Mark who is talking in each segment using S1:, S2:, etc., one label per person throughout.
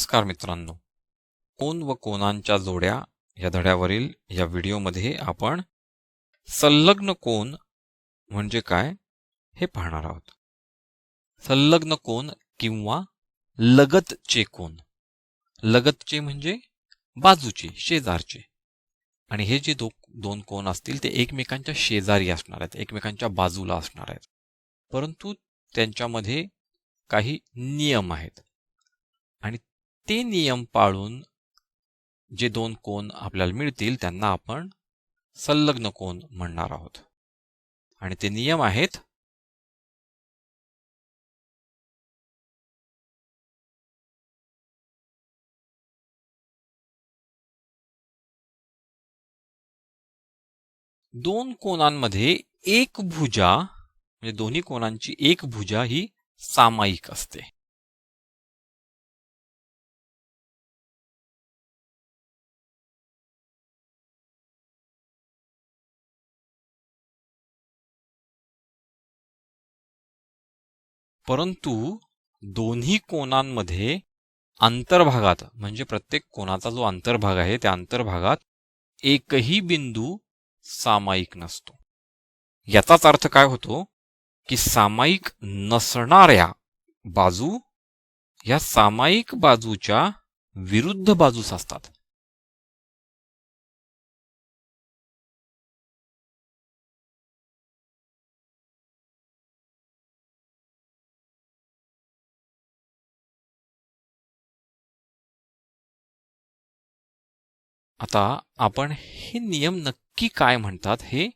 S1: नमस्कार मित्रांनो, कोन व कोनांच्या जोड्या या धड्यावरील या व्हिडिओमध्ये आपण संलग्न कोन म्हणजे काय हे पाहणार आहोत. संलग्न कोन किंवा लगतचे कोन. लगतचे म्हणजे बाजूचे, शेजारचे. आणि हे जे दोन कोन असतील ते एकमेकांच्या शेजारी असणार आहेत, एकमेकांच्या बाजूला असणार आहेत. परंतु त्यांच्यामध्ये काही नियम आहेत आणि ते नियम पाळून जे दोन कोन आपल्याला मिळतील त्यांना आपण संलग्न कोन म्हणणार आहोत. आणि ते नियम आहेत दोन कोनांमध्ये एक भुजा म्हणजे दोन्ही कोनांची एक भुजा ही सामायिक असते. परंतु दोन्ही कोनांमध्ये अंतर्भागात म्हणजे प्रत्येक कोनाचा जो अंतर्भाग आहे त्या अंतर्भागात एकही बिंदू सामायिक नसतो. याचाच अर्थ काय होतो की सामायिक नसणाऱ्या बाजू या सामायिक बाजूच्या विरुद्ध बाजूस असतात. आता आपण हे नियम नक्की काय म्हणतात हे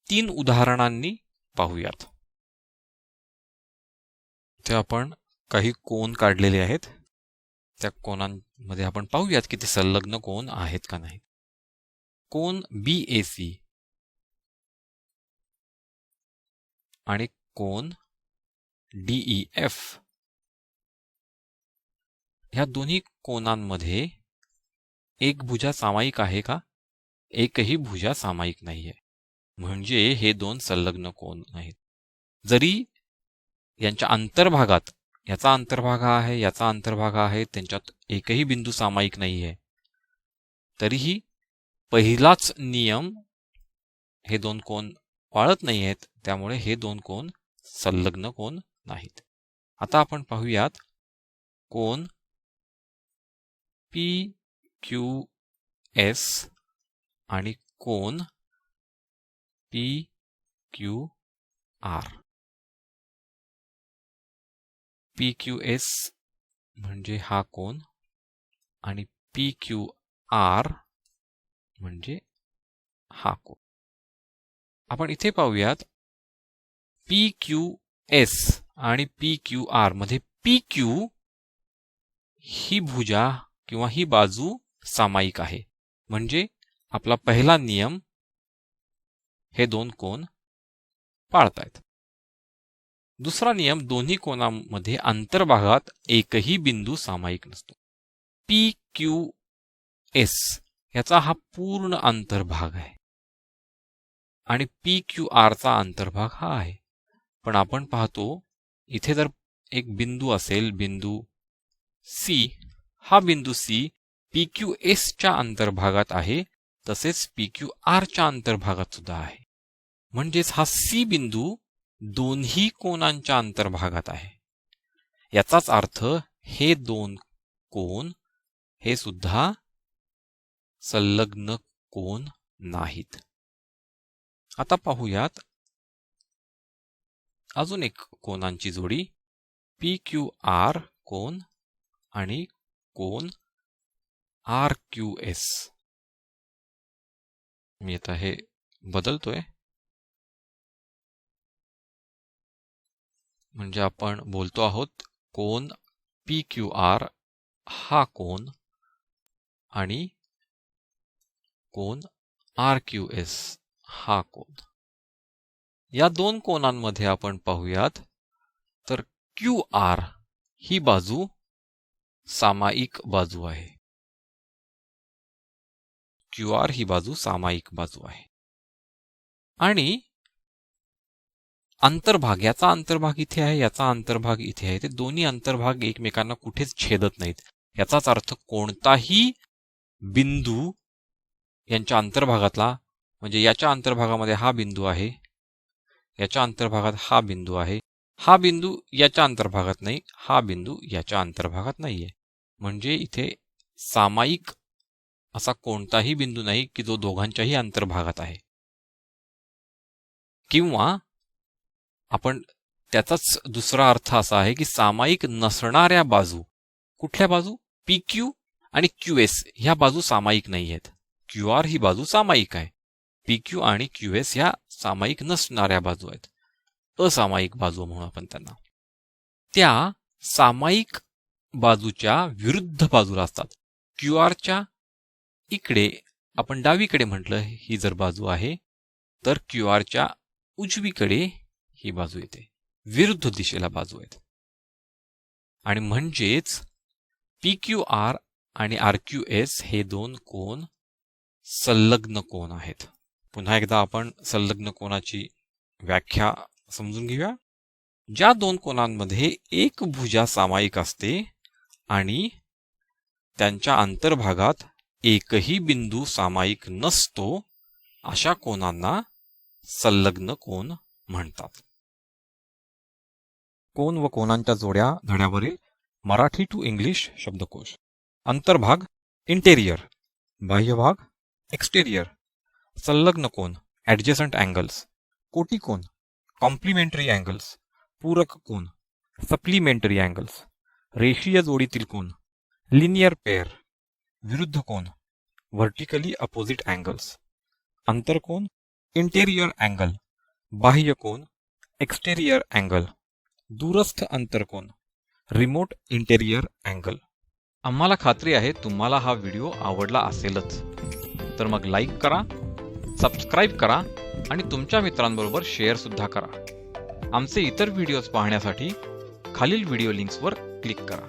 S1: 3 उदाहरणांनी पाहूयात. ते आपण काही कोन काढलेले आहेत. त्या कोनांमध्ये आपण पाहूयात की ते संलग्न कोन आहेत का नाही. कोन BAC आणि कोन DEF ह्या दोन्ही कोनांमध्ये एक भुजा सामायिक आहे का? एकही भुजा सामायिक नाहीये. म्हणजे हे दोन संलग्न कोन आहेत. जरी यांच्या अंतर्भागात याचा अंतर्भाग आहे, याचा अंतर्भाग आहे, त्यांच्यात एकही बिंदू सामायिक नाहीये, तरीही पहिलाच नियम हे दोन कोन पाळत नाही आहेत. त्यामुळे हे दोन कोन संलग्न कोन नाहीत. आता आपण पाहूयात कोन PQS आणि कोन PQR. PQS म्हणजे हा कोन आणि PQR म्हणजे हा कोन. आपण इथे पाहूयात PQS आणि PQR मध्ये PQ ही भुजा किंवा ही बाजू सामायिक आहे. म्हणजे आपला पहिला नियम हे दोन कोन पाळतायत. दुसरा नियम दोन्ही कोनांमध्ये अंतर्भागात एकही बिंदू सामायिक नसतो. PQS याचा हा पूर्ण अंतर्भाग आहे आणि PQR चा अंतर्भाग हा आहे. पण आपण पाहतो इथे जर एक बिंदू असेल, बिंदू C, हा बिंदू C PQS च्या अंतर्भागात आहे, तसेच PQR च्या अंतर्भागात सुद्धा आहे. म्हणजेच हा C बिंदू दोन्ही कोनांच्या अंतर्भागात आहे. याचाच अर्थ हे दोन कोन हे सुद्धा संलग्न कोन नाहीत. आता पाहूयात अजून एक कोनांची जोडी PQR कोन आणि कोन RQS. मी आता हे बदलतोय म्हणजे आपण बोलतो आहोत कोन PQR हा कोन आणि कोन RQS हा कोन. या दोन कोनांमध्ये आपण पाहूयात तर QR ही बाजू सामायिक बाजू आहे. QR ही बाजू सामायिक बाजू आहे. आणि अंतर्भाग, याचा अंतर्भाग इथे आहे, याचा अंतर्भाग इथे आहे. ते दोन्ही अंतर्भाग एकमेकांना कुठेच छेदत नाहीत. याचाच अर्थ कोणताही बिंदू यांच्या अंतर्भागातला, म्हणजे याच्या अंतर्भागामध्ये हा बिंदू आहे, याच्या अंतर्भागात हा बिंदू आहे, हा बिंदू याच्या अंतर्भागात नाही, हा बिंदू याच्या अंतर्भागात नाहीये. म्हणजे इथे सामायिक असा कोणताही बिंदू नाही की जो दोघांच्याही अंतर्भागात आहे. किंवा आपण त्याचाच दुसरा अर्थ असा आहे की सामायिक नसणाऱ्या बाजू, कुठल्या बाजू? PQ आणि QS ह्या बाजू सामायिक नाही आहेत. QR ही बाजू सामायिक आहे. PQ आणि QS ह्या सामायिक नसणाऱ्या बाजू आहेत, असामायिक बाजू म्हणून आपण त्यांना. त्या सामायिक बाजूच्या विरुद्ध बाजूला असतात. QRच्या इकडे आपण डावीकडे म्हटलं ही जर बाजू आहे, तर QRच्या उजवीकडे ही बाजू येते, विरुद्ध दिशेला बाजू आहेत. आणि म्हणजेच PQR आणि RQS हे दोन कोन संलग्न कोन आहेत. पुन्हा एकदा आपण संलग्न कोनाची व्याख्या समजून घेऊया. ज्या दोन कोनांमध्ये एक भुजा सामायिक असते आणि त्यांच्या अंतर्भागात एकही बिंदू सामायिक नसतो, अशा कोनांना संलग्न कोन म्हणतात. कोन व कोनांच्या जोड्या धड्यावरील मराठी टू इंग्लिश शब्दकोश. अंतर्भाग इंटेरियर, बाह्यभाग एक्सटेरियर. संलग्न कोन ॲडजसंट अँगल्स. कोटी कोन कॉम्प्लिमेंटरी अँगल्स. पूरक कोन सप्लिमेंटरी अँगल्स. रेषीय जोडीतील कोन लिनियर पेअर. विरुद्ध कोन व्हर्टिकली अपोजिट अँगल्स. अंतरकोन इंटेरियर अँगल. बाह्य कोन एक्सटेरियर अँगल. दूरस्थ अंतरकोन रिमोट इंटेरियर अँगल. आम्हाला खात्री आहे तुम्हाला हा व्हिडिओ आवडला असेलच. तर मग लाईक करा, सबस्क्राईब करा आणि तुमच्या मित्रांबरोबर शेअर सुद्धा करा. आमचे इतर व्हिडिओज पाहण्यासाठी खालील व्हिडिओ लिंक्सवर क्लिक करा.